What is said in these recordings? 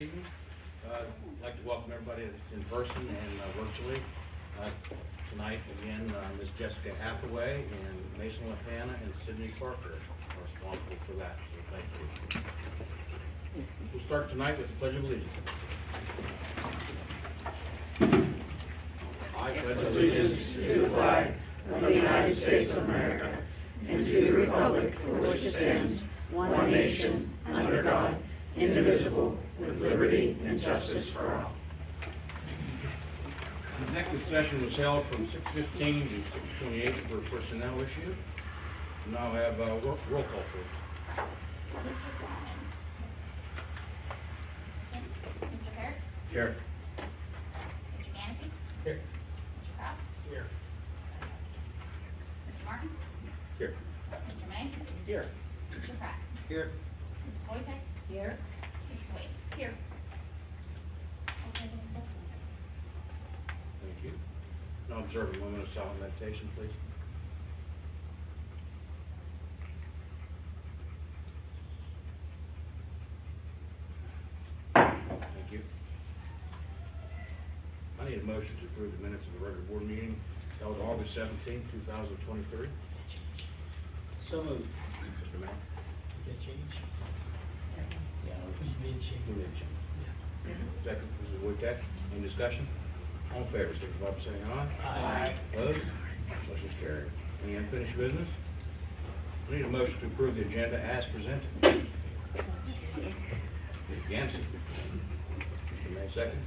I'd like to welcome everybody that's in person and virtually. Tonight, again, Ms. Jessica Hathaway and Mason LaHanna and Sydney Parker are responsible for that, so thank you. We'll start tonight with the Pledge of Allegiance. I pledge allegiance to the flag of the United States of America and to the republic for which it stands, one nation, under God, indivisible, with liberty and justice for all. The executive session was held from 6:15 to 6:28 for a personnel issue. Now have roll call, please. Mr. Clemens. Mr. Herrick. Here. Mr. Gansey. Here. Mr. Kraus. Here. Mr. Martin. Here. Mr. May. Here. Mr. Pratt. Here. Mrs. Wojtek. Here. Mrs. Wade. Here. Thank you. Now observe a moment of silent meditation, please. Thank you. I need a motion to approve the minutes of the regular board meeting held August 17, 2023. So moved. Mr. Mayor. Get change? Yes. Yeah, we made change. Who did you? Second, Mrs. Wojtek. Any discussion? All in favor, signify by saying aye. Aye. Opposed? Motion carried. Any unfinished business? I need a motion to approve the agenda as presented. Mr. Gansey. Mr. May, second.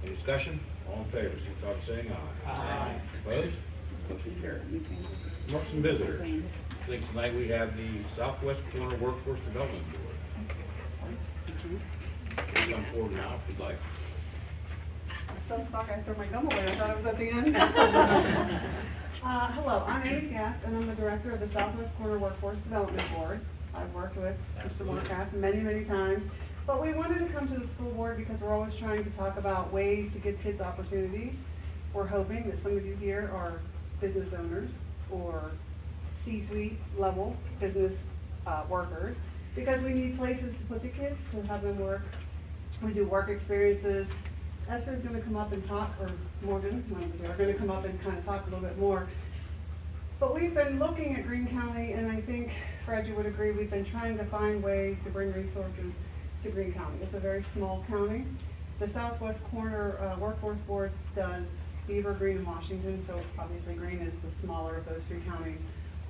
Any discussion? All in favor, signify by saying aye. Aye. Opposed? Motion carried. Remarks and visitors. I think tonight we have the Southwest Corner Workforce Development Board. Come forward now if you'd like. So sorry, I threw my gum away. I thought it was at the end. Hello, I'm Amy Gatz, and I'm the director of the Southwest Corner Workforce Development Board. I've worked with Mr. Moorcraft many, many times. But we wanted to come to the school board because we're always trying to talk about ways to give kids opportunities. We're hoping that some of you here are business owners or C-suite level business workers, because we need places to put the kids to have them work. We do work experiences. Esther's going to come up and talk, or Morgan, one of you are going to come up and kind of talk a little bit more. But we've been looking at Greene County, and I think Fred, you would agree, we've been trying to find ways to bring resources to Greene County. It's a very small county. The Southwest Corner Workforce Board does Beaver, Greene, and Washington, so obviously Greene is the smaller of those three counties.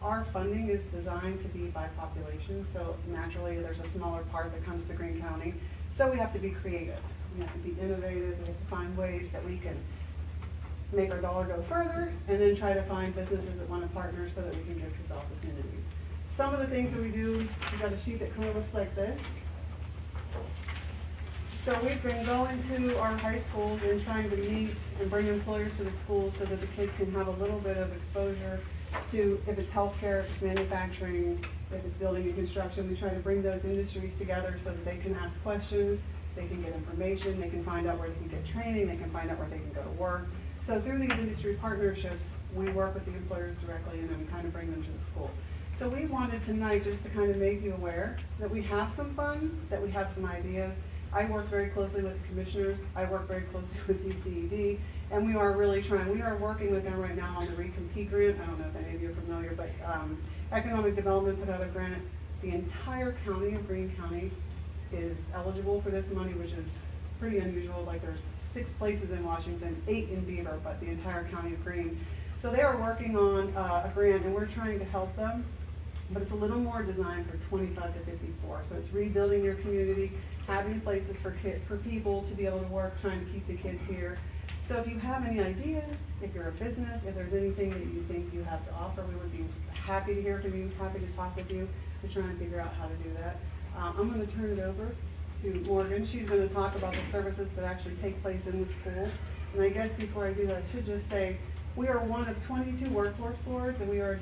Our funding is designed to be by population, so naturally there's a smaller part that comes to Greene County. So we have to be creative. We have to be innovative. We have to find ways that we can make our dollar go further, and then try to find businesses that want to partner so that we can give kids opportunities. Some of the things that we do, we've got a sheet that kind of looks like this. So we've been going to our high schools and trying to meet and bring employers to the schools so that the kids can have a little bit of exposure to, if it's healthcare, if it's manufacturing, if it's building and construction. We try to bring those industries together so that they can ask questions, they can get information, they can find out where they can get training, they can find out where they can go to work. So through these industry partnerships, we work with the employers directly and then we kind of bring them to the school. So we wanted tonight just to kind of make you aware that we have some funds, that we have some ideas. I work very closely with the commissioners. I work very closely with DCED, and we are really trying. We are working with them right now on the Recompete grant. I don't know if any of you are familiar, but Economic Development put out a grant. The entire county of Greene County is eligible for this money, which is pretty unusual. Like there's 6 places in Washington, 8 in Beaver, but the entire county of Greene. So they are working on a grant, and we're trying to help them. But it's a little more designed for 25 to 54. So it's rebuilding your community, having places for people to be able to work, trying to keep the kids here. So if you have any ideas, if you're a business, if there's anything that you think you have to offer, we would be happy to hear from you, happy to talk with you to try and figure out how to do that. I'm going to turn it over to Morgan. She's going to talk about the services that actually take place in the school. And I guess before I do that, I should just say, we are one of 22 workforce boards, and we are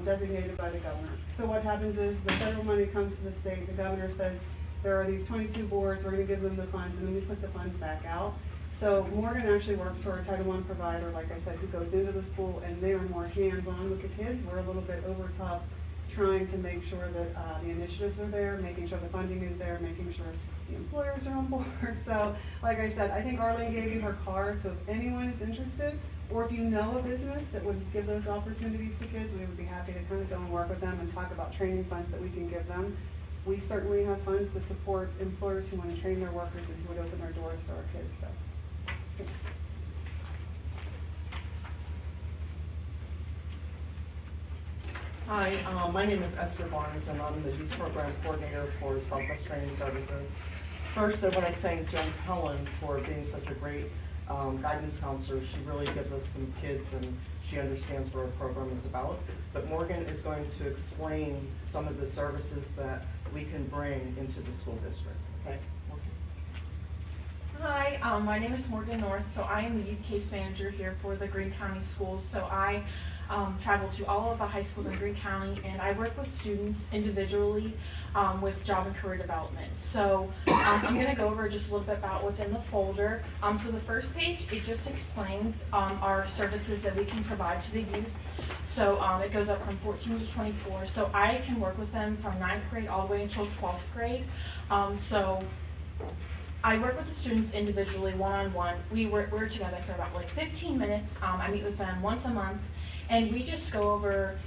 designated by the governor. So what happens is the federal money comes to the state, the governor says, there are these 22 boards, we're going to give them the funds, and then we put the funds back out. So Morgan actually works for a Title I provider, like I said, who goes into the school, and they are more hands-on with the kids. We're a little bit over top trying to make sure that the initiatives are there, making sure the funding is there, making sure the employers are on board. So, like I said, I think Arlene gave you her card, so if anyone is interested, or if you know a business that would give those opportunities to kids, we would be happy to kind of go and work with them and talk about training funds that we can give them. We certainly have funds to support employers who want to train their workers and who would open their doors to our kids, so, thanks. Hi, my name is Esther Barnes, and I'm the Youth Program Coordinator for Southwest Training Services. First, I want to thank Jen Helen for being such a great guidance counselor. She really gives us some kids, and she understands what our program is about. But Morgan is going to explain some of the services that we can bring into the school district. Okay? Hi, my name is Morgan North, so I am the youth case manager here for the Greene County Schools. So I travel to all of the high schools in Greene County, and I work with students individually with job and career development. So I'm going to go over just a little bit about what's in the folder. So the first page, it just explains our services that we can provide to the youth. So it goes up from 14 to 24. So I can work with them from 9th grade all the way until 12th grade. So I work with the students individually, one-on-one. We're together for about like 15 minutes. I meet with them once a month, and we just go over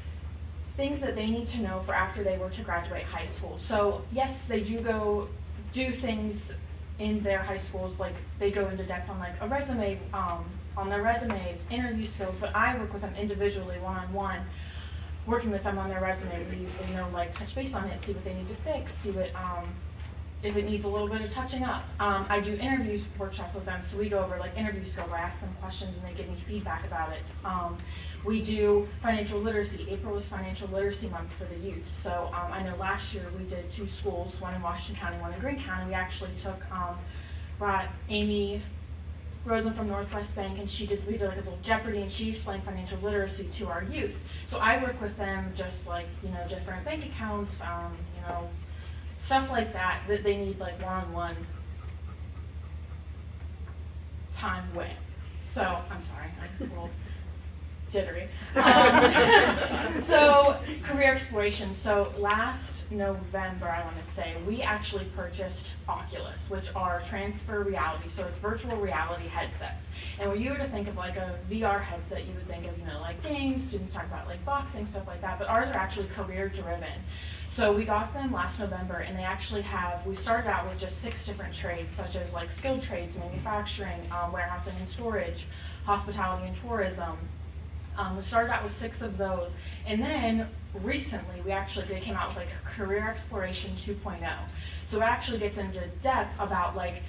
things that they need to know for after they were to graduate high school. So yes, they do go do things in their high schools, like they go into depth on like a resume, on their resumes, interview skills, but I work with them individually, one-on-one, working with them on their resume. We like touch base on it, see what they need to fix, see what, if it needs a little bit of touching up. I do interviews workshops with them, so we go over like interview skills. I ask them questions and they give me feedback about it. We do financial literacy. April is financial literacy month for the youth. So I know last year we did 2 schools, one in Washington County, one in Greene County. We actually brought Amy Rosen from Northwest Bank, and we did like a little Jeopardy, and she explained financial literacy to our youth. So I work with them just like, different bank accounts, stuff like that they need like one-on-one time with. So, I'm sorry, I'm a little jittery. So, career exploration. So, last November, I want to say, we actually purchased Oculus, which are transfer reality. So, it's virtual reality headsets. And when you were to think of like a VR headset, you would think of, like games, students talk about like boxing, stuff like that, but ours are actually career driven. So we got them last November, and they actually we started out with just 6 different trades, such as like skilled trades, manufacturing, warehousing and storage, hospitality and tourism. We started out with 6 of those, and then recently they came out with like Career Exploration 2.0. So it actually gets into depth about like,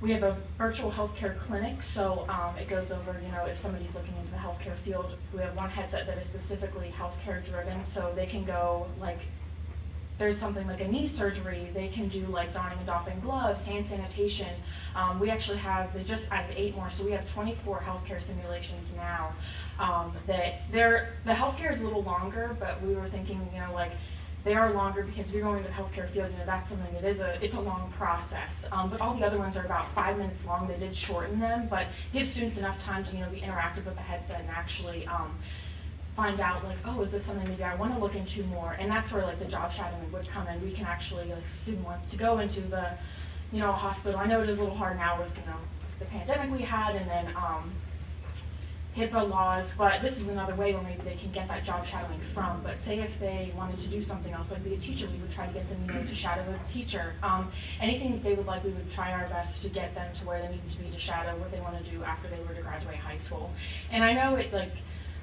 we have a virtual healthcare clinic, so it goes over, if somebody's looking into the healthcare field, we have one headset that is specifically healthcare driven, so they can go like, there's something like a knee surgery, they can do like donning and doffing gloves, hand sanitation. We actually they just added 8 more, so we have 24 healthcare simulations now. The healthcare is a little longer, but we were thinking, they are longer because if you're going to the healthcare field, that's something that it's a long process. But all the other ones are about 5 minutes long. They did shorten them, but give students enough time to, be interactive with the headset and actually find out like, oh, is this something maybe I want to look into more? And that's where like the job shadowing would come in. We can actually, if a student wants to go into the, hospital. I know it is a little hard now with, the pandemic we had, and then HIPAA laws, but this is another way where maybe they can get that job shadowing from. But say if they wanted to do something else, like be a teacher, we would try to get them, to shadow a teacher. Anything that they would like, we would try our best to get them to where they needed to be to shadow what they want to do after they were to graduate high school. And I know it like,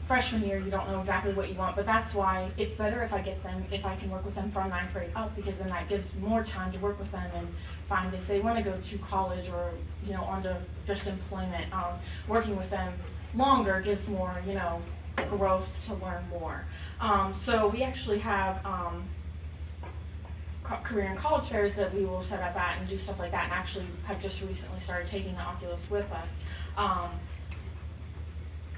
freshman year, you don't know exactly what you want, but that's why it's better if I can work with them from 9th grade up, because then that gives more time to work with them and find if they want to go to college or, onto just employment. Working with them longer gives more, growth to learn more. So we actually have career and college fairs that we will set up at and do stuff like that, and actually have just recently started taking the Oculus with us.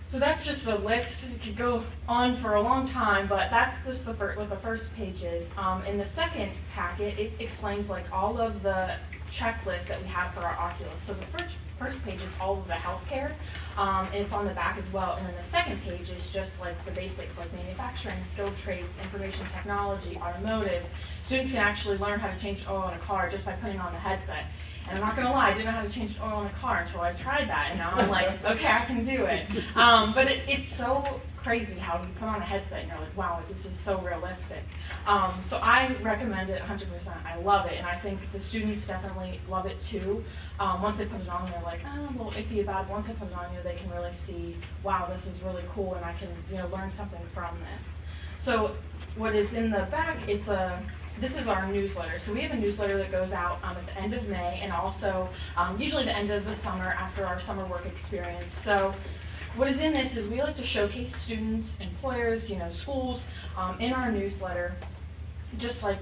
So that's just a list. It could go on for a long time, but that's just what the first page is. In the second packet, it explains like all of the checklist that we have for our Oculus. So the first page is all of the healthcare, and it's on the back as well. And then the second page is just like the basics, like manufacturing, skilled trades, information technology, automotive. Students can actually learn how to change oil in a car just by putting on the headset. And I'm not gonna lie, I didn't know how to change oil in a car until I tried that, and now I'm like, okay, I can do it. But it's so crazy how you put on a headset and you're like, wow, this is so realistic. So I recommend it 100%. I love it, and I think the students definitely love it too. Once they put it on, they're like, oh, I'm a little iffy about it. Once they put it on, they can really see, wow, this is really cool, and I can learn something from this. So what is in the back, this is our newsletter. So we have a newsletter that goes out at the end of May, and also usually the end of the summer after our summer work experience. So what is in this is we like to showcase students, employers, schools in our newsletter, just like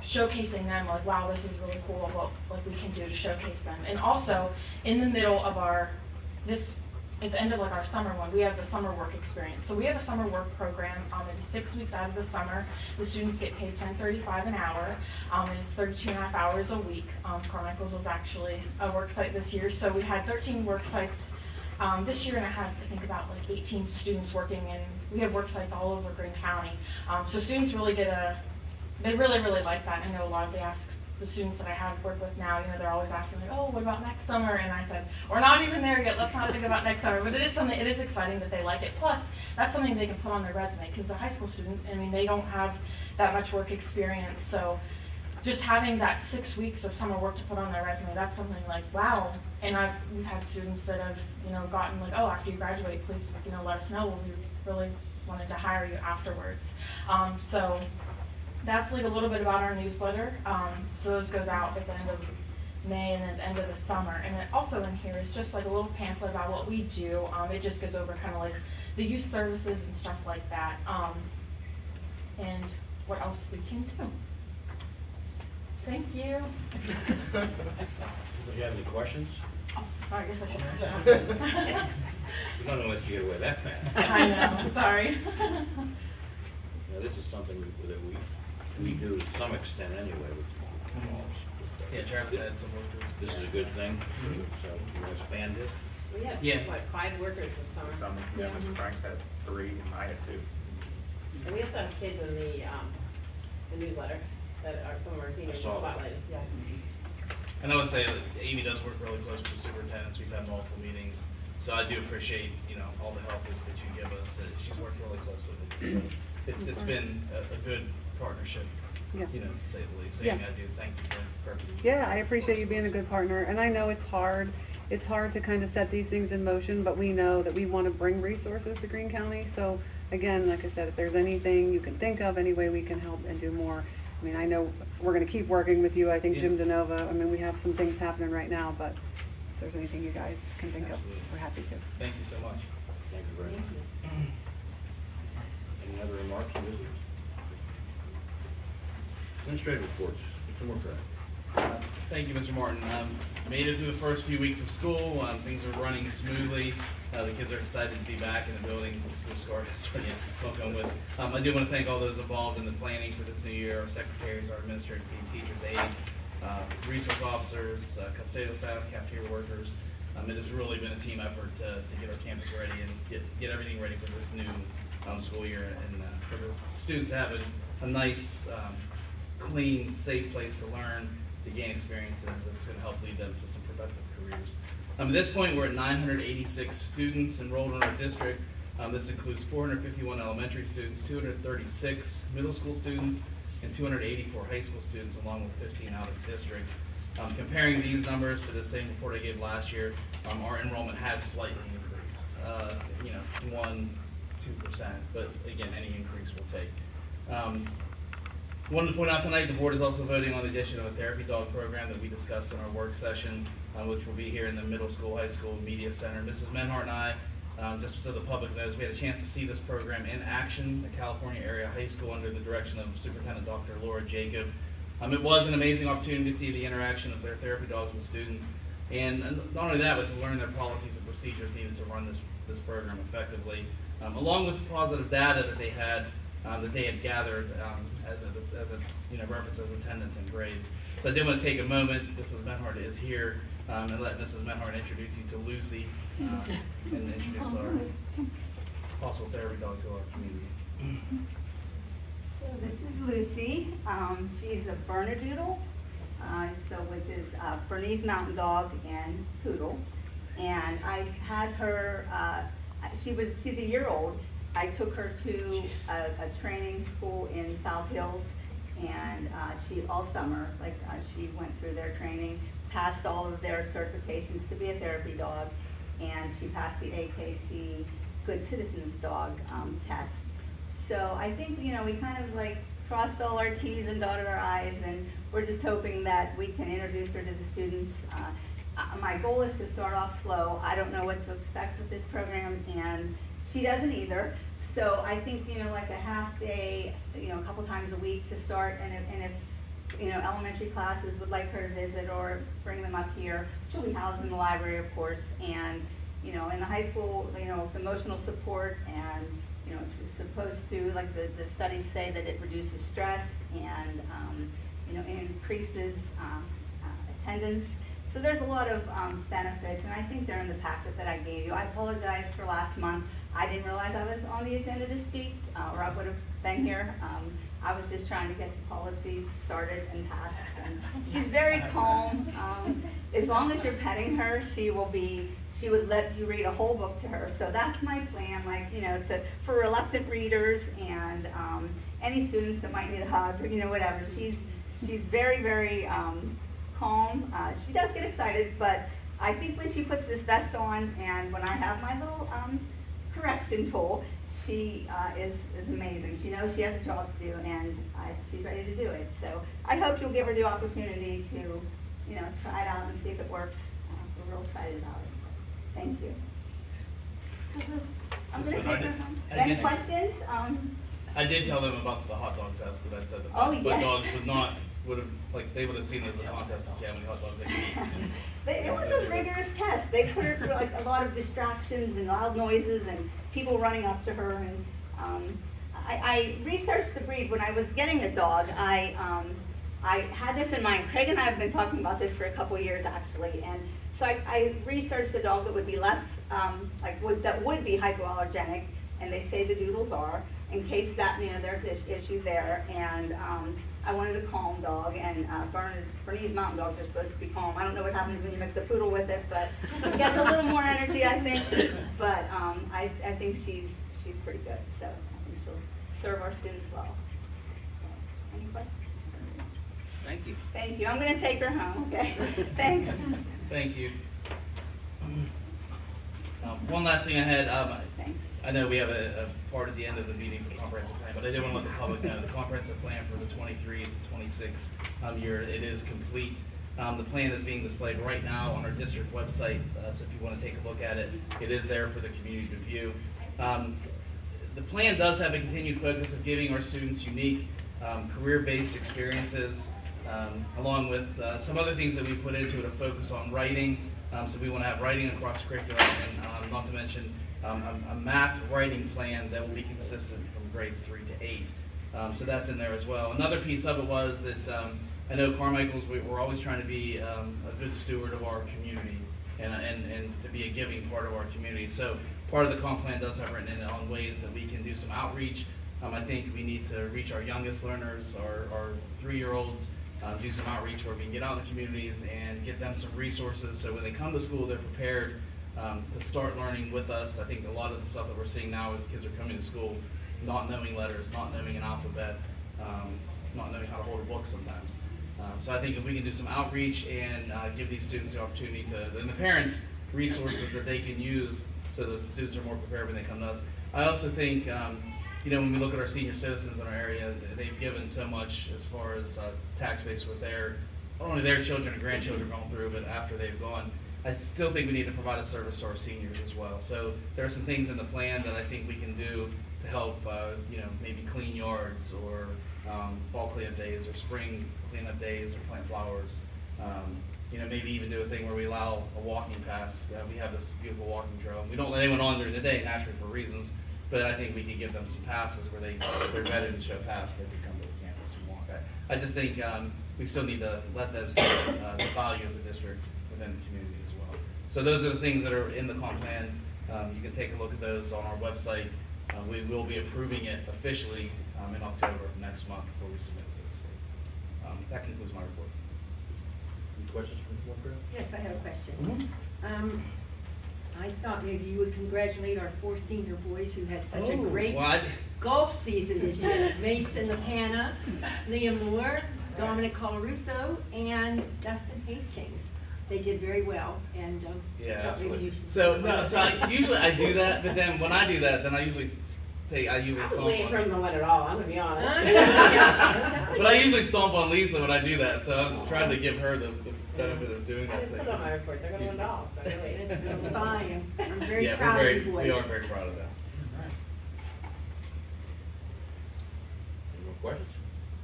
showcasing them, like, wow, this is really cool, what we can do to showcase them. And also in the middle of at the end of our summer one, we have the summer work experience. So we have a summer work program. It's 6 weeks out of the summer. The students get paid $10.35 an hour, and it's 32.5 hours a week. Carmichaels was actually a work site this year, so we had 13 work sites this year, and I had, I think, about 18 students working, and we have work sites all over Greene County. So students really they really, really like that. I know a lot of the students that I have worked with now, they're always asking, like, oh, what about next summer? And I said, we're not even there yet, let's not think about next summer. But it is exciting that they like it. Plus, that's something they can put on their resume, because a high school student, they don't have that much work experience. So just having that 6 weeks of summer work to put on their resume, that's something like, wow. And we've had students that have, gotten like, oh, after you graduate, please, let us know. We really wanted to hire you afterwards. So that's a little bit about our newsletter. So this goes out at the end of May and then the end of the summer. And then also in here is just a little pamphlet about what we do. It just goes over kind of the youth services and stuff like that. And what else we can do. Thank you. Do you have any questions? Oh, sorry, I guess I should have that. We're not gonna let you get away that fast. I know, sorry. This is something that we do to some extent anyway with malls. Yeah, Travis had some workers. This is a good thing, so you want to expand it? We had, Yeah. 5 workers this summer. Some, yeah, Mr. Franks had 3, and I had 2. And we also have kids in the newsletter that are some of our seniors I saw that. spotlighted. Yeah. And I would say that Amy does work really close with the superintendents. We've had multiple meetings. So I do appreciate, all the help that you give us. She's worked really closely with us. So it's been a good partnership, Yeah. to say the least. So Yeah. Amy, I do thank you for Yeah, I appreciate you being a good partner, and I know it's hard. It's hard to kind of set these things in motion, but we know that we want to bring resources to Greene County. So again, like I said, if there's anything you can think of, any way we can help and do more. I know we're going to keep working with you. I think Jim DeNova, we have some things happening right now, but if there's anything you guys can think Absolutely. of, we're happy to. Thank you so much. Thank you very much. Any other remarks or business? Administrative reports, Mr. Morcraft. Thank you, Mr. Martin. Made it through the first few weeks of school. Things are running smoothly. The kids are excited to be back in the building. The school started, so yeah, welcome with. I do want to thank all those involved in the planning for this new year, our secretaries, our administrative team, teachers, aides, resource officers, custodial staff, cafeteria workers. It has really been a team effort to get our campus ready and get everything ready for this new school year, and for the students to have a nice, clean, safe place to learn, to gain experiences that's going to help lead them to some productive careers. At this point, we're at 986 students enrolled in our district. This includes 451 elementary students, 236 middle school students, and 284 high school students, along with 15 out of district. Comparing these numbers to the same report I gave last year, our enrollment has slightly increased. 1-2%, but again, any increase will take. Wanted to point out tonight, the board is also voting on the addition of a therapy dog program that we discussed in our work session, which will be here in the middle school, high school, media center. Mrs. Menhart and I, just so the public knows, we had a chance to see this program in action at California Area High School under the direction of Superintendent Dr. Laura Jacob. It was an amazing opportunity to see the interaction of their therapy dogs with students, and not only that, but to learn their policies and procedures needed to run this program effectively. Along with the positive data that they had, that they had gathered as a reference as attendance and grades. So I did want to take a moment. Mrs. Menhart is here, and let Mrs. Menhart introduce you to Lucy and introduce our possible therapy dog to our community. So this is Lucy. She's a Bernedoodle, which is Bernese Mountain Dog and Poodle. And I had her, she's a year old. I took her to a training school in South Hills, and all summer, she went through their training, passed all of their certifications to be a therapy dog, and she passed the AKC Good Citizens Dog test. So I think, we kind of crossed all our T's and dotted our I's, and we're just hoping that we can introduce her to the students. My goal is to start off slow. I don't know what to expect with this program, and she doesn't either. So I think, a half day, a couple times a week to start, and if elementary classes would like her to visit or bring them up here, she'll be housed in the library, of course, and, in the high school, emotional support, and, it's supposed to, the studies say that it reduces stress and, it increases attendance. So there's a lot of benefits, and I think they're in the packet that I gave you. I apologize for last month. I didn't realize I was on the agenda to speak, or I would have been here. I was just trying to get the policy started and passed. And she's very calm. As long as you're petting her, she would let you read a whole book to her. So that's my plan, for reluctant readers and any students that might need a hug, whatever. She's very, very calm. She does get excited, but I think when she puts this vest on and when I have my little correction tool, she is amazing. She knows she has a job to do, and she's ready to do it. So I hope you'll give her the opportunity to, try it out and see if it works. We're real excited about it. Thank you. I'm going to take her home. Any questions? I did tell them about the hot dog test that I said that Oh, my yes. dogs they would have seen it as a contest to see how many hot dogs they could eat. It was a rigorous test. They put her through a lot of distractions and loud noises and people running up to her. And I researched the breed. When I was getting a dog, I had this in mind. Craig and I have been talking about this for a couple years, actually. And so I researched a dog that would be less, that would be hypoallergenic, and they say the doodles are, in case that, there's an issue there. And I wanted a calm dog, and Bernese Mountain Dogs are supposed to be calm. I don't know what happens when you mix a poodle with it, but it gets a little more energy, I think. But I think she's pretty good, so I think she'll serve our students well. Any questions? Thank you. Thank you. I'm going to take her home, okay? Thanks. Thank you. One last thing I had, Thanks. I know we have a part at the end of the meeting for the comprehensive plan, but I did want to let the public know the comprehensive plan for the 23 to 26 year, it is complete. The plan is being displayed right now on our district website, so if you want to take a look at it, it is there for the community to view. The plan does have a continued focus of giving our students unique career-based experiences, along with some other things that we put into it, a focus on writing. So we want to have writing across curriculum, and not to mention a math writing plan that will be consistent from grades 3 to 8. So that's in there as well. Another piece of it was that I know Carmichaels, we're always trying to be a good steward of our community and to be a giving part of our community. So part of the comp plan does have written in it on ways that we can do some outreach. I think we need to reach our youngest learners, our 3-year-olds, do some outreach where we can get out in the communities and get them some resources so when they come to school they're prepared to start learning with us. I think a lot of the stuff that we're seeing now is kids are coming to school not knowing letters, not knowing an alphabet, not knowing how to hold a book sometimes. So I think if we can do some outreach and give these students the opportunity to, and the parents, resources that they can use so the students are more prepared when they come to us. I also think when we look at our senior citizens in our area, they've given so much as far as tax base with not only their children and grandchildren going through, but after they've gone. I still think we need to provide a service to our seniors as well. So there are some things in the plan that I think we can do to help, maybe clean yards or fall cleanup days or spring cleanup days or plant flowers. Maybe even do a thing where we allow a walking pass. We have this beautiful walking trail. We don't let anyone on during the day naturally for reasons. but I think we could give them some passes where if they're vetted and show pass, they can come to the campus and walk. I just think we still need to let them see the value of the district within the community as well. So those are the things that are in the comp plan. You can take a look at those on our website. We will be approving it officially in October of next month before we submit it to the state. That concludes my report. Any questions from the board, Chris? Yes, I have a question. I thought maybe you would congratulate our 4 senior boys who had such a great golf season this year. Mason LaPana, Liam Moore, Dominic Colarusso, and Dustin Hastings. They did very well, and Yeah, thought maybe you absolutely. should. So usually I do that, but then when I do that, then I usually I was stomp waiting for him on. to win it all, I'm gonna be honest. But I usually stomp on Lisa when I do that, so I was trying to give her the benefit of doing I that didn't thing. put it on my report, they're gonna win it all, so really. It's fine. I'm very Yeah, proud of you boys. we are very proud of that. Any more questions,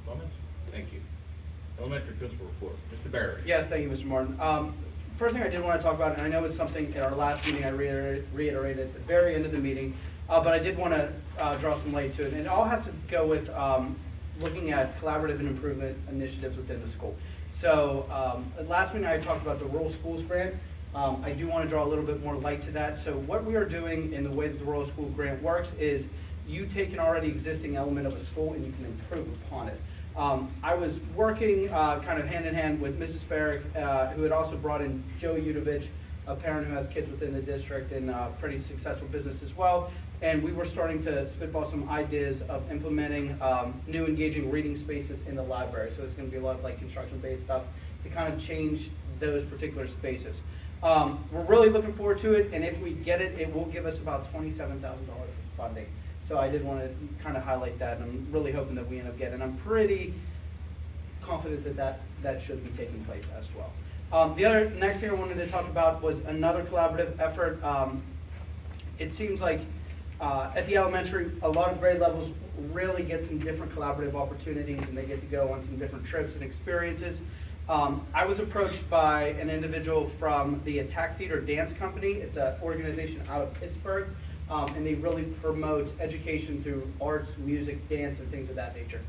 comments? Thank you. Elementary principal report, Mr. Barry. Yes, thank you, Mr. Martin. First thing I did want to talk about, and I know it's something at our last meeting I reiterated at the very end of the meeting, but I did want to draw some light to it. And it all has to go with looking at collaborative and improvement initiatives within the school. So last meeting I talked about the Rural Schools Grant. I do want to draw a little bit more light to that. So what we are doing in the way that the Rural School Grant works is you take an already existing element of a school and you can improve upon it. I was working kind of hand in hand with Mrs. Farrick, who had also brought in Joe Udovich, a parent who has kids within the district and a pretty successful business as well. And we were starting to spitball some ideas of implementing new engaging reading spaces in the library. So it's going to be a lot of like construction-based stuff to kind of change those particular spaces. We're really looking forward to it, and if we get it, it will give us about $27,000 for funding. So I did want to kind of highlight that, and I'm really hoping that we end up getting it. I'm pretty confident that that should be taking place as well. The next thing I wanted to talk about was another collaborative effort. It seems like at the elementary, a lot of grade levels really get some different collaborative opportunities, and they get to go on some different trips and experiences. I was approached by an individual from the Attack Theater Dance Company. It's an organization out of Pittsburgh. And they really promote education through arts, music, dance, and things of that nature.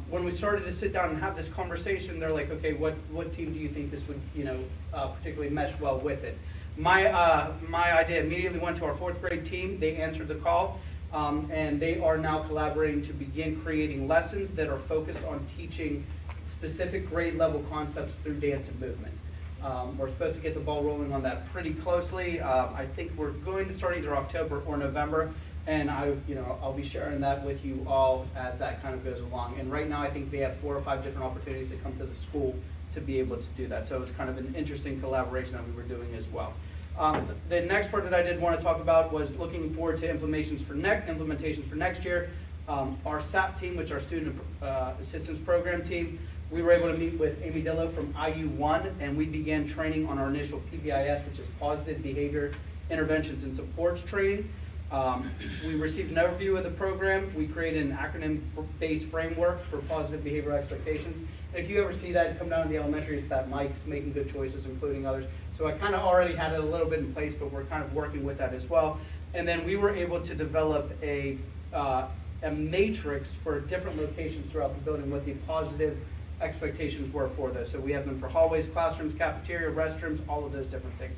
When we started to sit down and have this conversation, they're like, okay, what team do you think this would, particularly mesh well with it? My idea immediately went to our 4th grade team. They answered the call, and they are now collaborating to begin creating lessons that are focused on teaching specific grade level concepts through dance and movement. We're supposed to get the ball rolling on that pretty closely. I think we're going to start either October or November, and I'll be sharing that with you all as that kind of goes along. And right now, I think they have 4 or 5 different opportunities to come to the school to be able to do that. So it's kind of an interesting collaboration that we were doing as well. The next part that I did want to talk about was looking forward to implementations for next year. Our SAP team, which is our Student Assistance Program team, we were able to meet with Amy Dillo from IU1, and we began training on our initial PBIS, which is Positive Behavior Interventions and Supports training. We received an overview of the program. We created an acronym-based framework for positive behavioral expectations. And if you ever see that come down to the elementary, it's that Mike's making good choices, including others. So I kind of already had it a little bit in place, but we're kind of working with that as well. And then we were able to develop a matrix for different locations throughout the building with the positive expectations were for this. So we have them for hallways, classrooms, cafeteria, restrooms, all of those different things.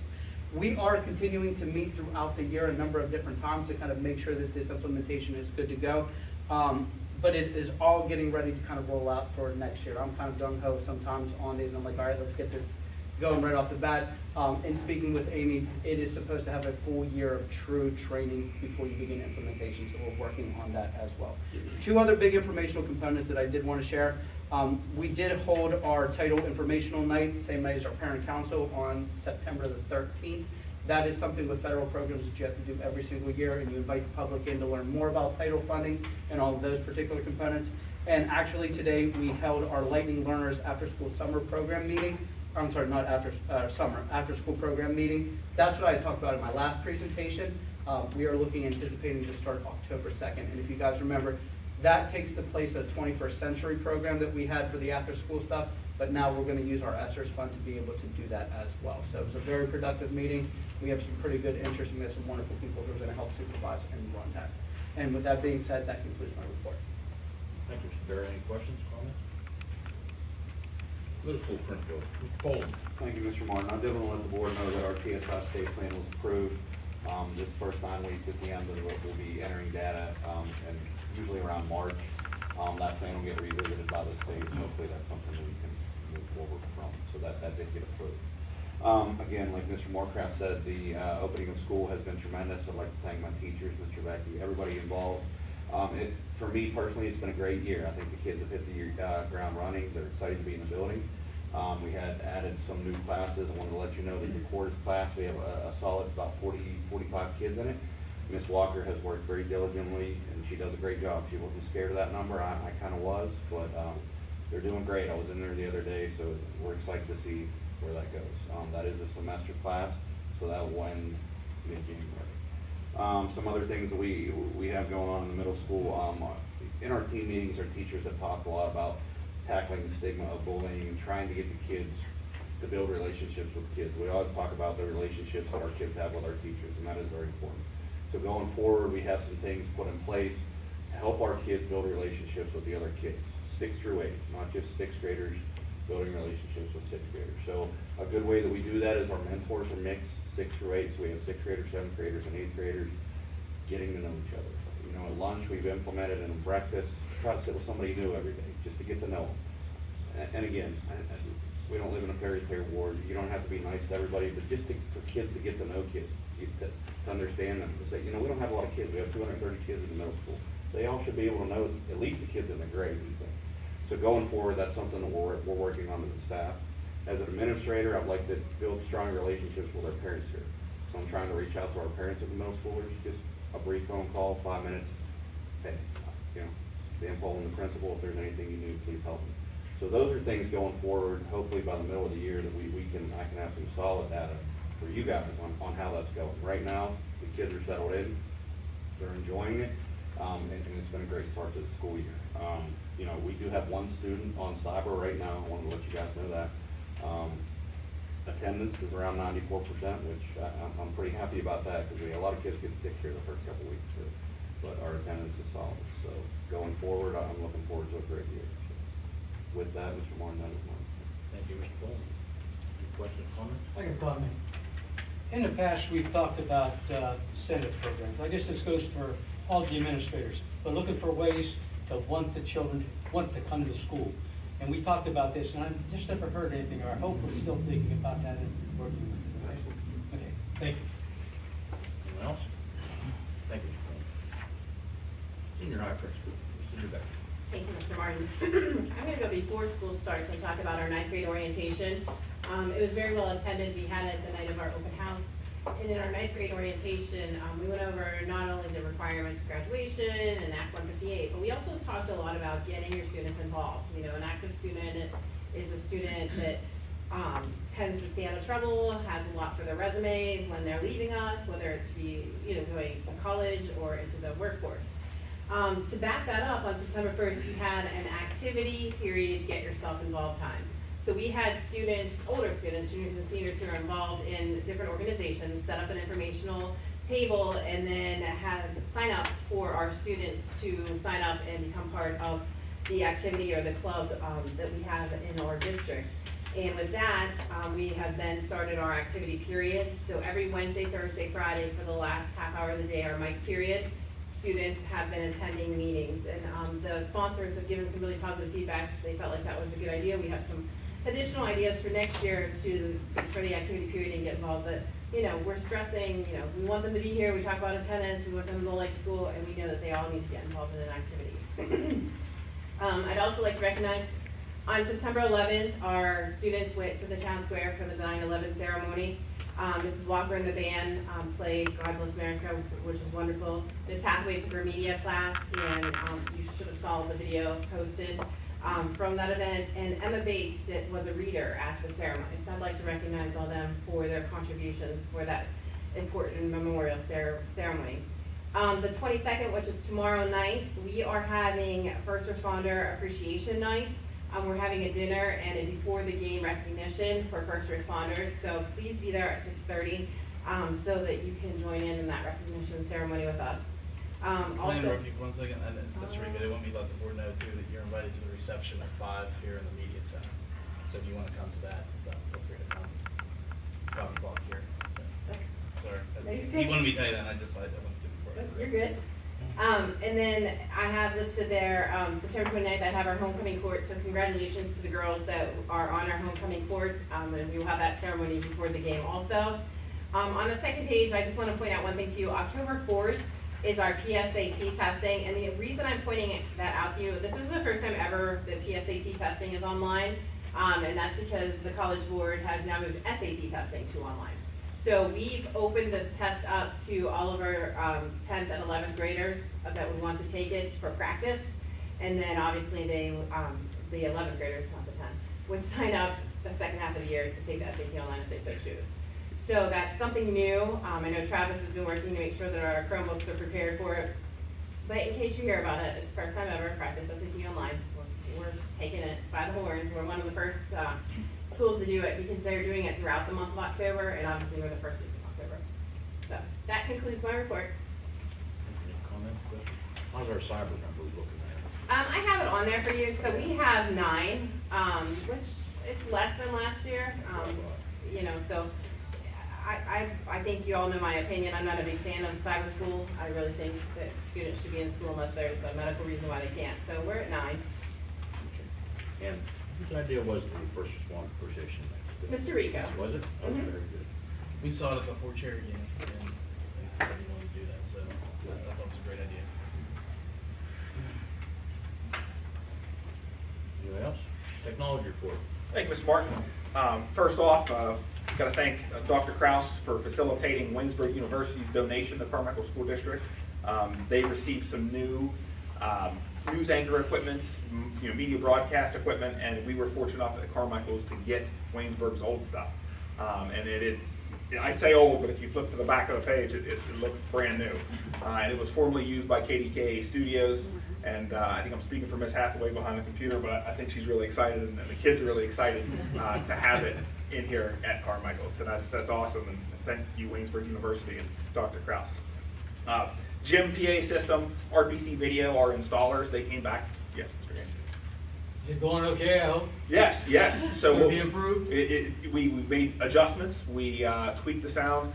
We are continuing to meet throughout the year a number of different times to kind of make sure that this implementation is good to go. But it is all getting ready to kind of roll out for next year. I'm kind of gung-ho sometimes on these, and I'm like, all right, let's get this going right off the bat. And speaking with Amy, it is supposed to have a full year of true training before you begin implementation, so we're working on that as well. 2 other big informational components that I did want to share. We did hold our title informational night, same night as our parent council, on September the 13th. That is something with federal programs that you have to do every single year, and you invite the public in to learn more about title funding and all of those particular components. And actually today we held our Lightning Learners After School Summer Program meeting. I'm sorry, not after summer, after school program meeting. That's what I talked about in my last presentation. We are anticipating to start October 2nd. And if you guys remember, that takes the place of 21st Century program that we had for the after school stuff, but now we're going to use our ESSERS fund to be able to do that as well. So it was a very productive meeting. We have some pretty good interest, and we have some wonderful people who are going to help supervise and run that. And with that being said, that concludes my report. Thank you, Mr. Barry. Any questions, comments? Middle school principal, Mr. Poland. Thank you, Mr. Martin. I did want to let the board know that our TSI state plan was approved. This first 9 weeks at the end of it, we'll be entering data, and usually around March. That plan will get revisited by the state. Hopefully that's something that we can move forward from. So that did get approved. Again, like Mr. Morecraft said, the opening of school has been tremendous. I'd like to thank my teachers, Mr. Becky, everybody involved. For me personally, it's been a great year. I think the kids have hit the ground running. They're excited to be in the building. We had added some new classes. I wanted to let you know that the course class, we have a solid about 45 kids in it. Miss Walker has worked very diligently, and she does a great job. She wasn't scared of that number. I kind of was, but they're doing great. I was in there the other day, so we're excited to see where that goes. That is a semester class, so that will end mid-January. Some other things that we have going on in the middle school. In our team meetings, our teachers have talked a lot about tackling the stigma of bullying and trying to get the kids to build relationships with kids. We always talk about the relationships that our kids have with our teachers, and that is very important. So going forward, we have some things put in place to help our kids build relationships with the other kids, 6th through 8th, not just 6th graders building relationships with 6th graders. So a good way that we do that is our mentors are mixed, 6th through 8th, so we have 6th graders, 7th graders, and 8th graders getting to know each other. You know, at lunch, we've implemented in breakfast, try to sit with somebody new every day, just to get to know them. And again, we don't live in a fairy tale world. You don't have to be nice to everybody, but just for kids to get to know kids, to understand them, to say, you know, we don't have a lot of kids. We have 230 kids in the middle school. They all should be able to know at least the kids in the grade. So going forward, that's something that we're working on as a staff. As an administrator, I'd like to build strong relationships with our parents here. So I'm trying to reach out to our parents of the middle schoolers, just a brief phone call, 5 minutes. Hey, you know, Dan Poland, the principal, if there's anything you need, please help me. So those are things going forward, hopefully by the middle of the year, that I can have some solid data for you guys on how that's going. Right now, the kids are settled in, they're enjoying it, and it's been a great start to the school year. You know, we do have one student on cyber right now. I wanted to let you guys know that. Attendance is around 94%, which I'm pretty happy about that, because we had a lot of kids get sick here the first couple weeks, but our attendance is solid. So going forward, I'm looking forward to a great year. So with that, Mr. Martin, that is mine. Thank you, Mr. Poland. Any questions, comments? I can comment. In the past, we've talked about incentive programs. I guess this goes for all the administrators. We're looking for ways to want the children to come to school. And we talked about this, and I just never heard anything, or I hope we're still thinking about that and working with it. Okay, thank you. Anyone else? Thank you, Mr. Poland. Senior high principal, Mr. Beck. Thank you, Mr. Martin. I'm going to go before school starts and talk about our 9th grade orientation. It was very well attended. We had it the night of our open house. And in our 9th grade orientation, we went over not only the requirements of graduation and Act 158, but we also talked a lot about getting your students involved. You know, an active student is a student that tends to stay out of trouble, has a lot for their resumes when they're leaving us, whether it's going to college or into the workforce. To back that up, on September 1st, we had an activity period, get yourself involved time. So we had students, older students, juniors and seniors who are involved in different organizations, set up an informational table, and then had sign-ups for our students to sign up and become part of the activity or the club that we have in our district. And with that, we have then started our activity period. So every Wednesday, Thursday, Friday, for the last half hour of the day, our Mike's period, students have been attending meetings. And the sponsors have given some really positive feedback. They felt like that was a good idea. We have some additional ideas for next year for the activity period and get involved. But, you know, we're stressing, you know, we want them to be here. We talk about attendance. We want them to like school, and we know that they all need to get involved in an activity. I'd also like to recognize on September 11th, our students went to the town square for the 9/11 ceremony. Mrs. Walker and the band played God Bless America, which was wonderful. Miss Hathaway took her media class, and you should have saw the video posted from that event. And Emma Bates was a reader at the ceremony. So I'd like to recognize all them for their contributions for that important memorial ceremony. The 22nd, which is tomorrow night, we are having First Responder Appreciation Night. We're having a dinner and a before the game recognition for first responders. So please be there at 6:30 so that you can join in that recognition ceremony with us. Can I Also, interrupt you for 1 second? And Mr. Rico, they want me to let the board know too that you're invited to the reception at 5 here in the media center. So if you want to come to that, feel free to come. 5 o'clock here. So, sorry. No, you're He good. wanted me to tell you that, and I decided I wanted to do it before. you're good. And then I have listed there, September 29th, I have our homecoming court, so congratulations to the girls that are on our homecoming court, and we will have that ceremony before the game also. On the second page, I just want to point out one thing to you. October 4th is our PSAT testing, and the reason I'm pointing that out to you, this is the first time ever that PSAT testing is online, and that's because the College Board has now moved SAT testing to online. So we've opened this test up to all of our 10th and 11th graders that would want to take it for practice. And then obviously the 11th graders, not the 10th, would sign up the second half of the year to take the SAT online if they so choose. So that's something new. I know Travis has been working to make sure that our Chromebooks are prepared for it. But in case you hear about it, it's the first time ever, practice SAT online. We're taking it by the horns. We're one of the first schools to do it because they're doing it throughout the month of October, and obviously we're the first week of October. So that concludes my report. Any comments, questions? How's our cyber number looking at? I have it on there for you. So we have 9, which it's less than last year. You know, so I think you all know my opinion. I'm not a big fan of cyber school. I really think that students should be in school unless there's a medical reason why they can't. So we're at 9. And whose idea was the first responder position? Mr. Rico. Was it? Oh, Mhm. very good. We saw it before charity game, and they wanted to do that, so I thought it was a great idea. Anyone else? Technology report. Thank you, Mr. Martin. First off, got to thank Dr. Kraus for facilitating Waynesburg University's donation to Carmichaels School District. They received some new news anchor equipment, media broadcast equipment, and we were fortunate enough at Carmichaels to get Waynesburg's old stuff. And I say old, but if you flip to the back of the page, it looks brand new. And it was formerly used by KDKA Studios, and I think I'm speaking for Ms. Hathaway behind the computer, but I think she's really excited, and the kids are really excited to have it in here at Carmichaels. So that's awesome, and thank you, Waynesburg University and Dr. Kraus. Gym PA system, RPC Video, our installers, they came back. Yes, Mr. Gaines. Is it going okay, I hope? Yes. So Will it be improved? we made adjustments. We tweaked the sound.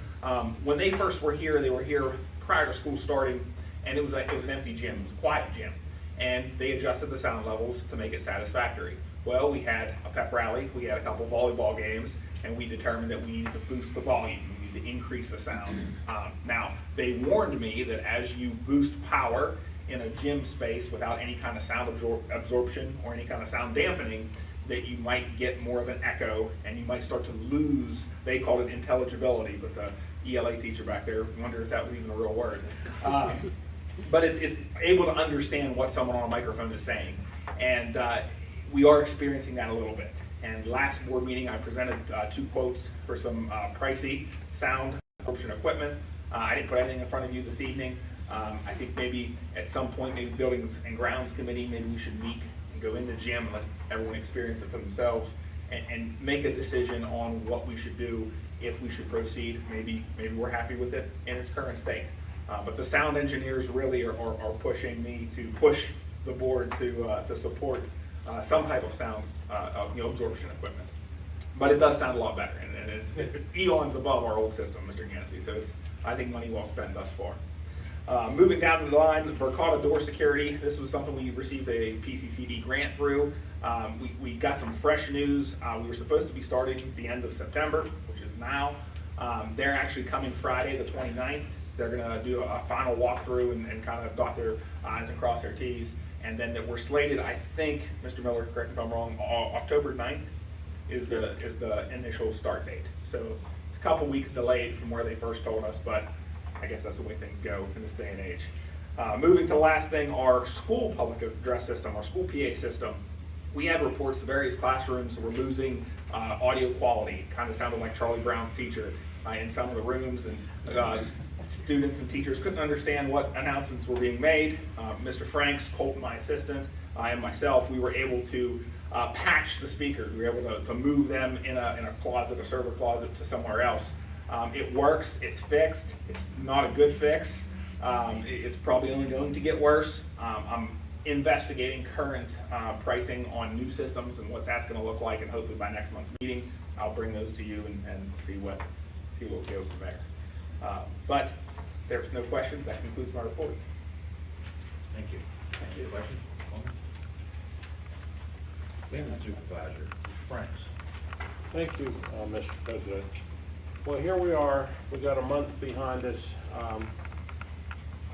When they first were here, they were here prior to school starting, and it was an empty gym. It was a quiet gym, and they adjusted the sound levels to make it satisfactory. Well, we had a pep rally, we had a couple volleyball games, and we determined that we needed to boost the volume. We needed to increase the sound. Now, they warned me that as you boost power in a gym space without any kind of sound absorption or any kind of sound dampening, that you might get more of an echo and you might start to lose, they called it intelligibility, but the ELA teacher back there wondered if that was even a real word. But it's able to understand what someone on a microphone is saying. And we are experiencing that a little bit. And last board meeting, I presented 2 quotes for some pricey sound absorption equipment. I didn't put anything in front of you this evening. I think maybe at some point, maybe Buildings and Grounds Committee, maybe we should meet and go in the gym and let everyone experience it for themselves and make a decision on what we should do, if we should proceed. Maybe we're happy with it in its current state. But the sound engineers really are pushing me to push the board to support some type of sound absorption equipment. But it does sound a lot better, and it's eons above our old system, Mr. Yancey. So it's, I think, money well spent thus far. Moving down the line, Verkada Door Security. This was something we received a PCCD grant through. We got some fresh news. We were supposed to be starting at the end of September, which is now. They're actually coming Friday, the 29th. They're going to do a final walkthrough and kind of dot their I's and cross their T's. And then that we're slated, I think, Mr. Miller, correct me if I'm wrong, October 9th is the initial start date. So it's a couple weeks delayed from where they first told us, but I guess that's the way things go in this day and age. Moving to the last thing, our school public address system, our school PA system. We had reports that various classrooms were losing audio quality. It kind of sounded like Charlie Brown's teacher in some of the rooms, and students and teachers couldn't understand what announcements were being made. Mr. Franks, Colt, my assistant, and myself, we were able to patch the speakers. We were able to move them in a closet, a server closet, to somewhere else. It works, it's fixed, it's not a good fix, It's probably only going to get worse. I'm investigating current pricing on new systems and what that's going to look like, and hopefully by next month's meeting, I'll bring those to you and see what goes from there. But there's no questions. That concludes my report. Thank you. Any questions? Maintenance Supervisor, Mr. Franks. Thank you, Mr. President. Well, here we are. We got a month behind us.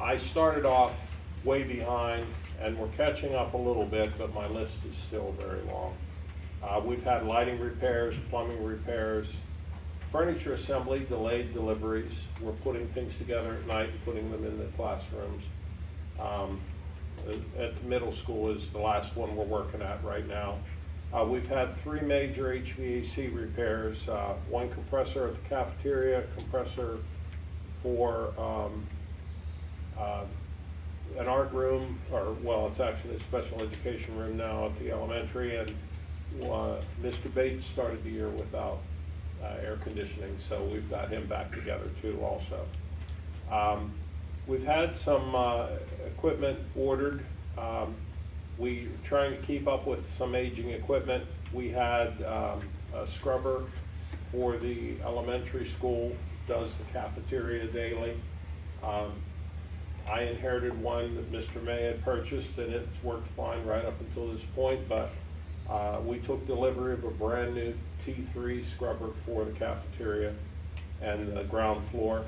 I started off way behind, and we're catching up a little bit, but my list is still very long. We've had lighting repairs, plumbing repairs, furniture assembly, delayed deliveries. We're putting things together at night and putting them in the classrooms. At the middle school is the last one we're working at right now. We've had 3 major HVAC repairs, 1 compressor at the cafeteria, compressor for an art room, or well, it's actually a special education room now at the elementary, and Mr. Bates started the year without air conditioning, so we've got him back together too also. We've had some equipment ordered. We're trying to keep up with some aging equipment. We had a scrubber for the elementary school, does the cafeteria daily. I inherited one that Mr. May had purchased, and it's worked fine right up until this point, but we took delivery of a brand new T3 scrubber for the cafeteria and the ground floor.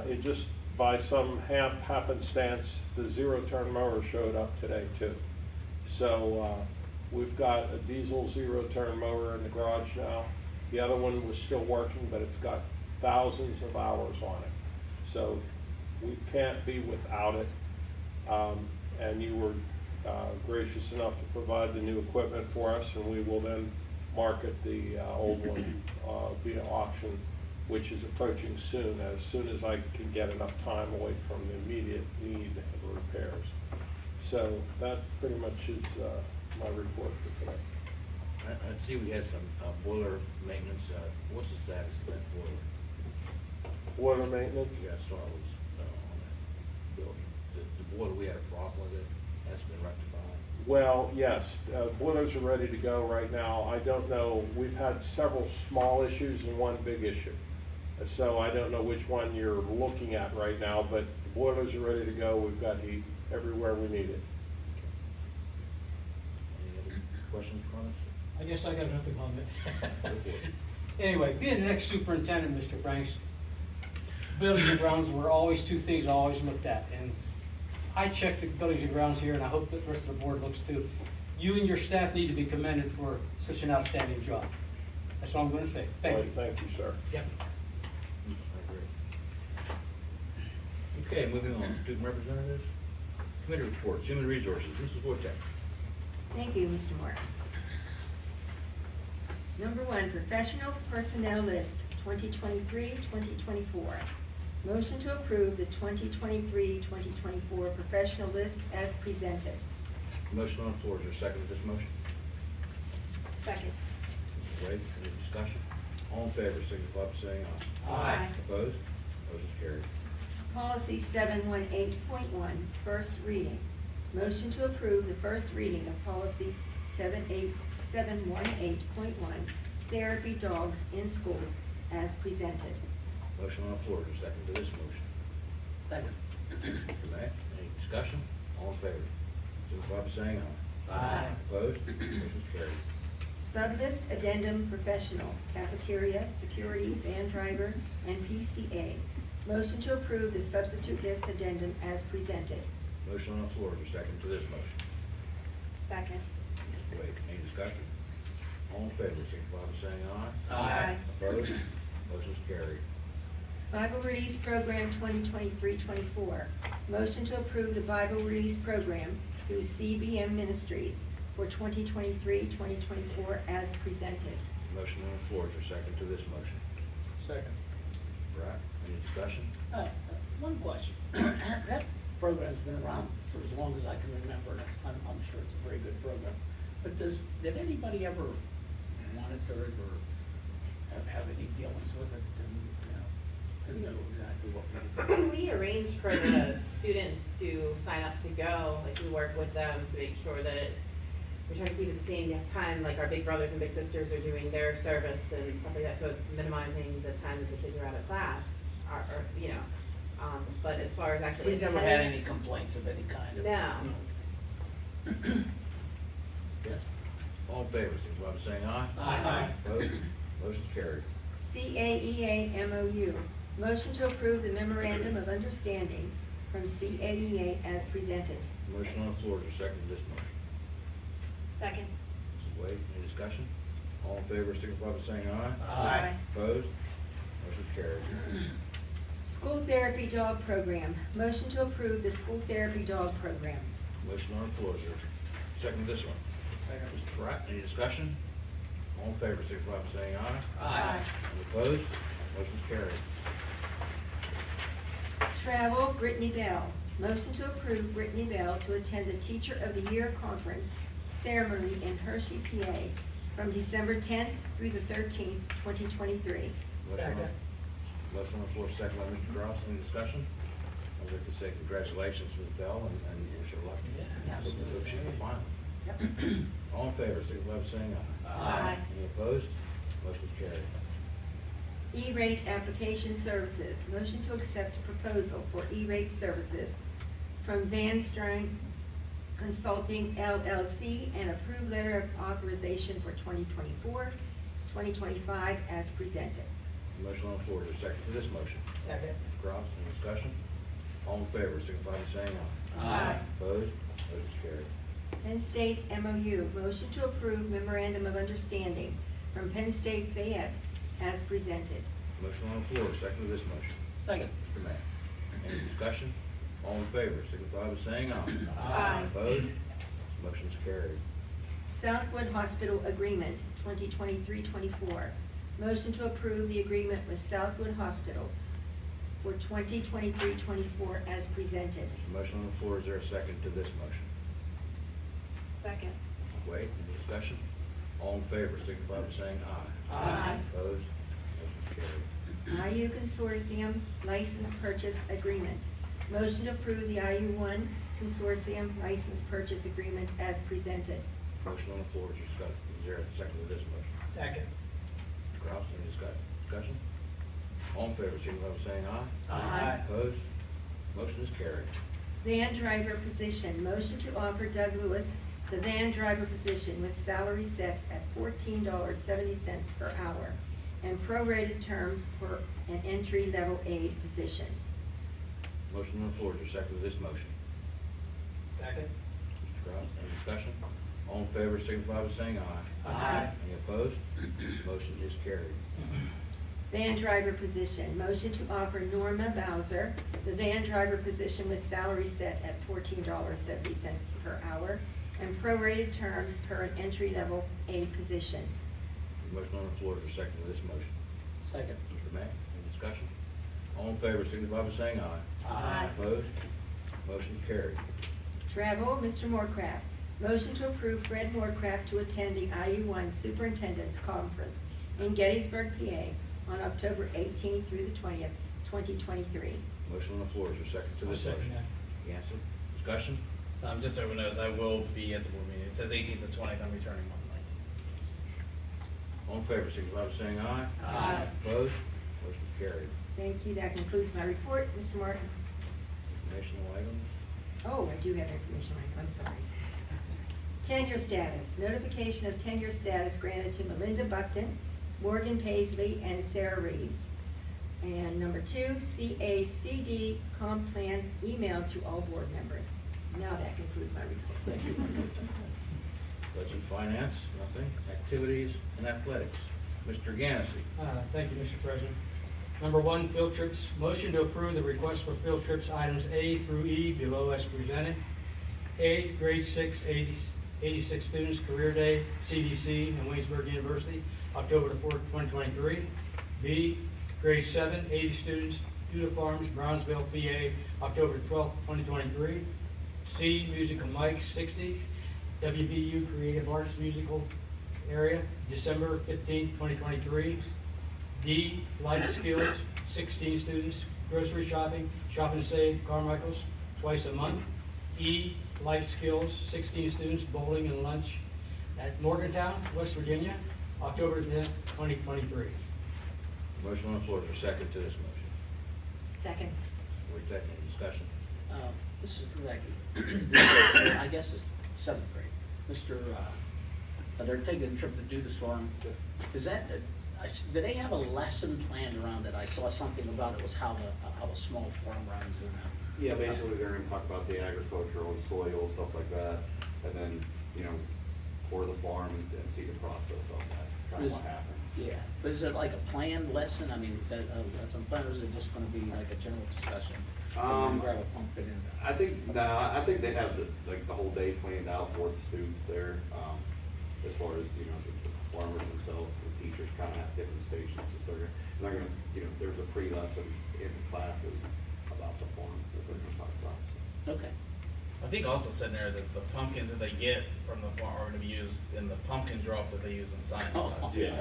It just, by some happenstance, the zero-turn mower showed up today too. So we've got a diesel zero-turn mower in the garage now. The other one was still working, but it's got thousands of hours on it. So we can't be without it. And you were gracious enough to provide the new equipment for us, and we will then market the old one via auction, which is approaching soon as I can get enough time away from the immediate need of repairs. So that pretty much is my report for today. I see we had some boiler maintenance. What's the status of that boiler? Water maintenance? Yeah, I saw it was on that building. The boiler, we had a problem with it. That's been rectified. Well, yes, boilers are ready to go right now. I don't know, we've had several small issues and one big issue. So I don't know which one you're looking at right now, but the boilers are ready to go. We've got heat everywhere we need it. Any other questions, comments? I guess I got another comment. Anyway, being the next superintendent, Mr. Franks, buildings and grounds were always 2 things I always looked at. And I checked the buildings and grounds here, and I hope that the rest of the board looks too. You and your staff need to be commended for such an outstanding job. That's all I'm going to say. Thank you. Thank you, sir. Yep. Okay, moving on. Student representatives. Committee reports. Human resources. Mrs. Wojtek. Thank you, Mr. Moore. Number 1, professional personnel list, 2023-2024. Motion to approve the 2023-2024 professional list as presented. Motion on the floor. Is there a second to this motion? Second. Mrs. Wade, any discussion? All in favor, signify by saying aye. Aye. Opposed? Motion carried. Policy 718.1, first reading. Motion to approve the first reading of policy 718.1, therapy dogs in schools, as presented. Motion on the floor. Is there a second to this motion? Second. Mr. May, any discussion? All in favor, signify by saying aye. Aye. Opposed? Motion carried. Sublist addendum professional, cafeteria, security, van driver, and PCA. Motion to approve the substitute list addendum as presented. Motion on the floor. Is there a second to this motion? Second. Mrs. Wade, any discussion? All in favor, signify by saying aye. Aye. Opposed? Motion carried. Bible Release Program 2023-24. Motion to approve the Bible Release Program through CBM Ministries for 2023-2024 as presented. Motion on the floor. Is there a second to this motion? Second. Right. Any discussion? One question. That program's been around for as long as I can remember, and I'm sure it's a very good program. But did anybody ever monitor it or have any dealings with it and, know exactly We arrange for the students to sign up to go, like we work with them to make sure that we try to keep it the same time, like our big brothers and big sisters are doing their service and stuff like that, so it's minimizing the time that the kids are out of class, or you know. But as far as actually We've never had attending- any complaints of any kind of. No. All in favor, signify by saying aye. Aye. Opposed? Motion's carried. CAEA MOU, motion to approve the memorandum of understanding from CAEA as presented. Motion on the floor, is there a second to this motion? Second. Mrs. Wade, any discussion? All in favor, signify by saying aye. Aye. Opposed? Motion's carried. School therapy dog program, motion to approve the school therapy dog program. Motion on the floor, is there a second to this one? Mr. Pratt, any discussion? All in favor, signify by saying aye. Aye. Any opposed? Motion's carried. Travel, Brittany Bell, motion to approve Brittany Bell to attend the Teacher of the Year Conference ceremony in Hershey, PA, from December 10th through the 13th, 2023. Second. Motion on the floor, second by Mr. Cross, any discussion? I'd like to say congratulations, Ms. Bell, and wish her luck. Yeah, Hope absolutely. she's fine. All in favor, signify by saying aye. Aye. Any opposed? Motion's carried. E-rate application services, motion to accept a proposal for E-rate services from Van Stern Consulting LLC and approve letter of authorization for 2024, 2025 as presented. Motion on the floor, is there a second to this motion? Second. Mr. Cross, any discussion? All in favor, signify by saying aye. Aye. Opposed? Motion's carried. Penn State MOU, motion to approve memorandum of understanding from Penn State Fayette as presented. Motion on the floor, second to this motion. Second. Mr. Mayor, any discussion? All in favor, signify by saying aye. Aye. Opposed? Motion's carried. Southwood Hospital Agreement 2023-24, motion to approve the agreement with Southwood Hospital for 2023-24 as presented. Motion on the floor, is there a second to this motion? Second. Wait, any discussion? All in favor, signify by saying aye. Aye. Opposed? Motion's carried. IU Consortium License Purchase Agreement, motion to approve the IU1 Consortium License Purchase Agreement as presented. Motion on the floor, is there a second to this motion? Second. Mr. Kraus, any discussion? All in favor, signify by saying aye. Aye. Opposed? Motion is carried. Van driver position, motion to offer Doug Lewis the van driver position with salary set at $14.70 per hour and prorated terms for an entry-level aide position. Motion on the floor, is there a second to this motion? Second. Mr. Kraus, any discussion? All in favor, signify by saying aye. Aye. Any opposed? Motion is carried. Van driver position, motion to offer Norma Bowser the van driver position with salary set at $14.70 per hour and prorated terms per an entry-level aide position. Motion on the floor, is there a second to this motion? Second. Mr. May, any discussion? All in favor, signify by saying aye. Aye. Opposed? Motion carried. Travel, Mr. Moorcraft, motion to approve Fred Moorcraft to attend the IU1 Superintendent's Conference in Gettysburg, PA on October 18th through the 20th, 2023. Motion on the floor, is there a second to I'll this second motion? Yancy, discussion? Just so everyone knows, I will be at the board meeting. It says 18th to 20th, I'm returning on the 19th. All in favor, signify by saying aye. Aye. Opposed? Motion carried. Thank you, that concludes my report. Mr. Martin? Informational items? Oh, I do have information items, I'm sorry. Tenure status, notification of tenure status granted to Melinda Buckton, Morgan Paisley, and Sarah Reeves. And number 2, CACD comp plan emailed to all board members. Now that concludes my report. Budget and finance, nothing. Activities and athletics. Mr. Ganesey. Thank you, Mr. President. Number 1, field trips. Motion to approve the request for field trips items A through E below as presented. A, grade 6, 86 students, career day, CDC, and Waynesburg University, October the 4th, 2023. B, grade 7, 80 students, Duda Farms, Brownsville, PA, October 12th, 2023. C, Musical Mike, 60, WVU Creative Arts Musical Area, December 15th, 2023. D, Life Skills, 16 students, grocery shopping, Shop and Save, Carmichaels, twice a month. E, life skills, 16 students bowling and lunch at Morgantown, West Virginia, October 10th, 2023. Motion on the floor, is there a second to this motion? Second. Wait a second, any discussion? This is Becky. I guess it's seventh grade. They're taking a trip to do the storm. Is that, do they have a lesson planned around it? I saw something about it was how a small farm runs and Yeah, basically they're gonna talk about the agricultural and soil, stuff like that, and then, you know, pour the farm and see the process of that, kind of what happened. yeah. But is it like a planned lesson? I mean, is that some plan, or is it just gonna be like a general discussion? Grab a pumpkin and. I think they have the whole day planned out for the students there, as far as, you know, the farmers themselves, the teachers kind of have different stations that they're gonna, you know, there's a pre-lesson in the classes about the farm that they're gonna talk about. Okay. I think also said in there that the pumpkins that they get from the farm are gonna be used in the pumpkin drop that they use in science class too. yeah.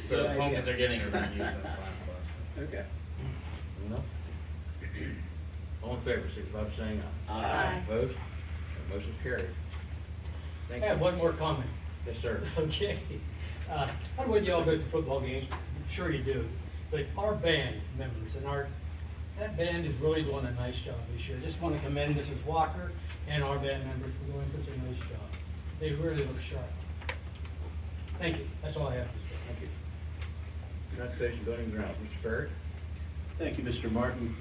So the Good pumpkins idea. are getting are gonna be used in science class. Okay. No? All in favor, signify by saying aye. Aye. Opposed? That motion's carried. Thank I have you. one more comment. Yes, sir. Okay. I don't know whether y'all go to football games, I'm sure you do, but our band members and that band is really doing a nice job this year. Just want to commend Mrs. Walker and our band members for doing such a nice job. They really look sharp. Thank you, that's all I have to say. Thank you. Transportation Building and Grounds, Mr. Ferry. Thank you, Mr. Martin.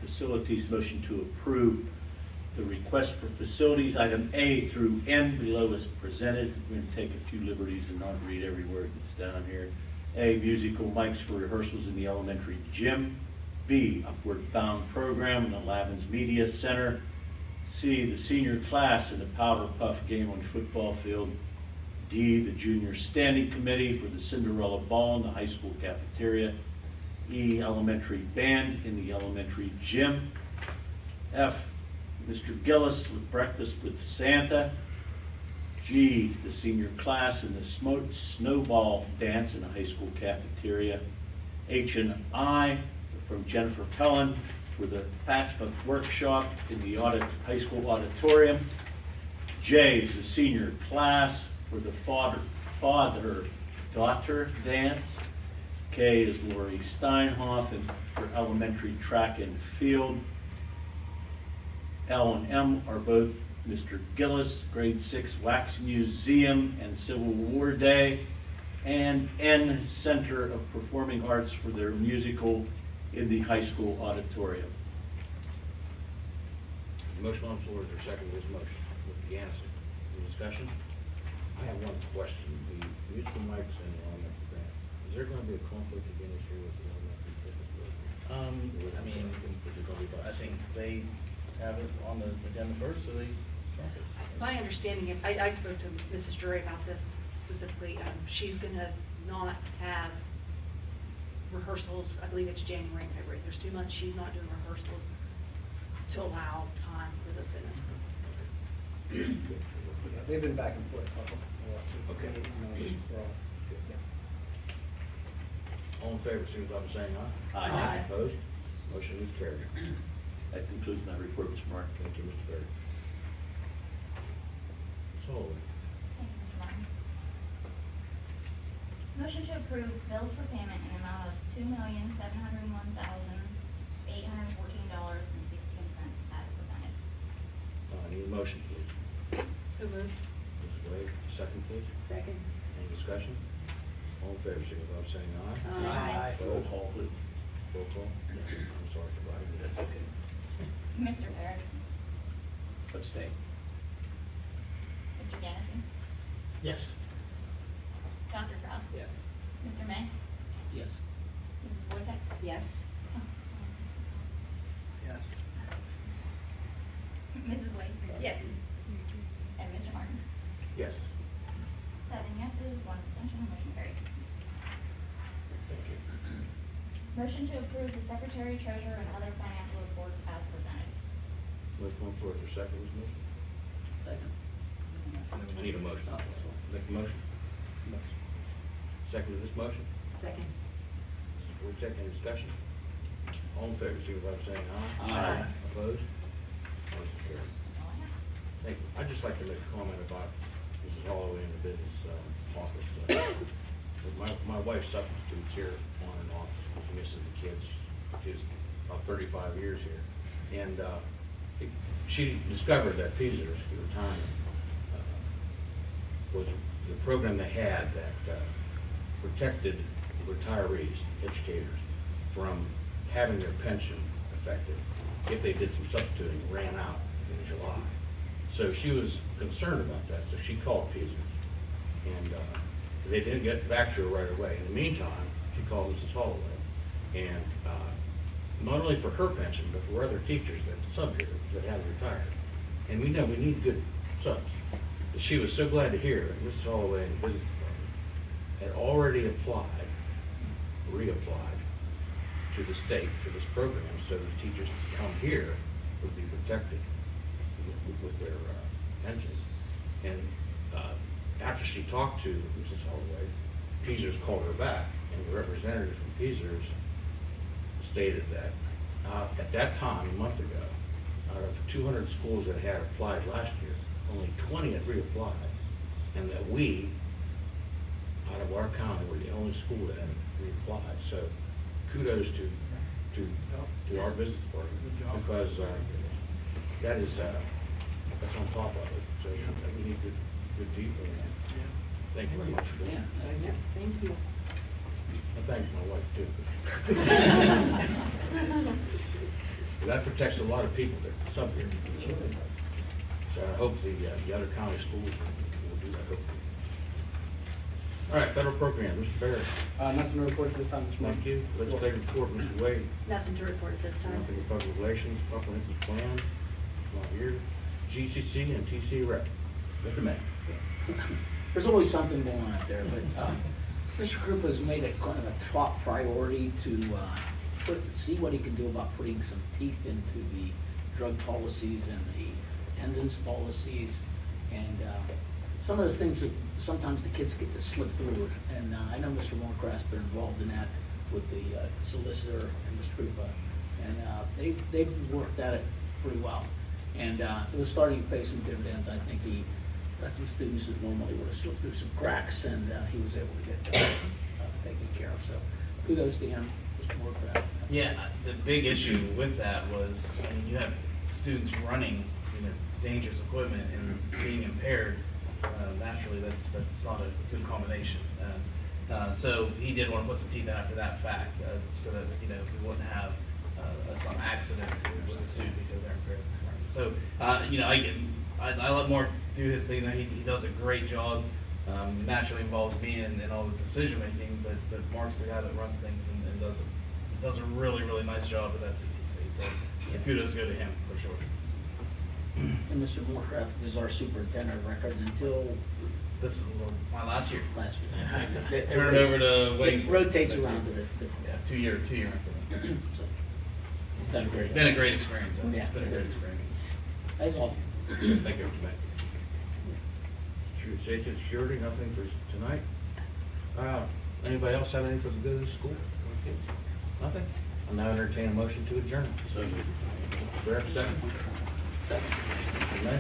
Facilities motion to approve the request for facilities, item A through N below is presented. We're going to take a few liberties and not read every word that's down here. A, musical mics for rehearsals in the elementary gym. B, upward bound program in the Lavins Media Center. C, the senior class in the Powder Puff game on the football field. D, the junior standing committee for the Cinderella Ball in the high school cafeteria. E, elementary band in the elementary gym. F, Mr. Gillis with breakfast with Santa. G, the senior class in the snowball dance in the high school cafeteria. H and I from Jennifer Pellin for the FAFSA workshop in the high school auditorium. J is the senior class for the father-daughter dance. K is Lori Steinhoff and for elementary track and field. L and M are both Mr. Gillis, grade 6 Wax Museum and Civil War Day. And N, Center of Performing Arts for their musical in the high school auditorium. Motion on the floor, is there a second to this motion? Mr. Gansett, any discussion? I have one question. The musical mics and the elementary band, is there going to be a conflict again this year with the elementary fitness program? I mean, I think they have it on the agenda first, so they trump it. My understanding, I spoke to Mrs. Drury about this specifically, she's gonna not have rehearsals, I believe it's January and February, there's 2 months, she's not doing rehearsals to allow time for the fitness program. Yeah, they've been back and forth. Okay. All in favor, signify by saying aye. Aye. Opposed? Motion is carried. That concludes my report, Mr. Martin. Thank you, Mr. Ferry. So, Thank you, Mr. Martin. Motion to approve bills for payment in the amount of $2,701,814.16 as presented. need a motion, please. So moved. Mrs. Wade, second, please. Second. Any discussion? All in favor, signify by saying aye. Aye. Roll call, please. Roll call. I'm sorry for writing it. That's okay. Mr. Ferry. Abstain. Mr. Dennison. Yes. Dr. Cross. Yes. Mr. May. Yes. Mrs. Wojtek. Yes. Yes. Mrs. Wade. Yes. And Mr. Martin. Yes. 7 yeses, 1 abstention, motion carries. Thank you. Motion to approve the secretary, treasurer, and other financial reports as presented. Motion on the floor, is there a second to this motion? Second. I need a motion. Make the motion. Second to this motion? Second. Mrs. Wojtek, any discussion? All in favor, signify by saying aye. Aye. Opposed? Motion carried. Thank you. I'd just like to make a comment about Mrs. Holloway in the business office. My wife substitutes here on and off. She misses the kids. She's about 35 years here. And she discovered that Peasers, at the time, was the program they had that protected retirees, educators, from having their pension affected if they did some substituting, ran out in July. So she was concerned about that, so she called Peasers. And they didn't get back to her right away. In the meantime, she called Mrs. Holloway. And not only for her pension, but for other teachers that sub here that have retired. And we know we need good subs. But she was so glad to hear that Mrs. Holloway and the business department had already reapplied to the state for this program, so the teachers that come here would be protected with their pensions. And after she talked to Mrs. Holloway, Peasers called her back, and the representative from Peasers stated that at that time, a month ago, out of 200 schools that had applied last year, only 20 had reapplied, and that we, out of our county, were the only school that had reapplied. So kudos to our business department, because that's on top of it. So we need good people in that. Thank you very much for doing that. Thank you. I thank my wife too. That protects a lot of people that sub here. So I hope the other county schools will do that. Hopefully. All right, federal program, Mr. Barrett. Nothing to report this time this morning. Thank you. Legislative report, Mr. Wade. Nothing to report at this time. Nothing with public relations, comprehensive plan, not here. GCC and TC rep. Mr. May. There's always something going on out there, but Mr. Krupa has made it kind of a top priority to see what he can do about putting some teeth into the drug policies and the attendance policies, and some of the things that sometimes the kids get to slip through. And I know Mr. Moncraft's been involved in that with the solicitor and Mr. Krupa, and they've worked at it pretty well. And it was starting to pay some dividends. I think he got some students that normally would have slipped through some cracks, and he was able to get that taken care of. So kudos to him, Mr. Moncraft. Yeah, the big issue with that was, I mean, you have students running, dangerous equipment and being impaired. Naturally, that's not a good combination. So he did want to put some teeth in after that fact, so that we wouldn't have some accident with a student because they're impaired. So I let Mark do his thing. He does a great job. Naturally involves me in all the decision making, but Mark's the guy that runs things and does a really nice job with that CTC. So kudos go to him for sure. And Mr. Moncraft is our superintendent of record until This is my last year. last year. Turn it over to Wade. It rotates around to the Yeah, two-year increments. So, it's done great. Been a great experience. Yeah. It's been a great experience. That's all. Thank you, Mr. May. Safety and security, nothing for tonight. Anybody else have anything for the good of the school? Nothing? I'll now entertain a motion to adjourn. Barrett, second. Mr. May?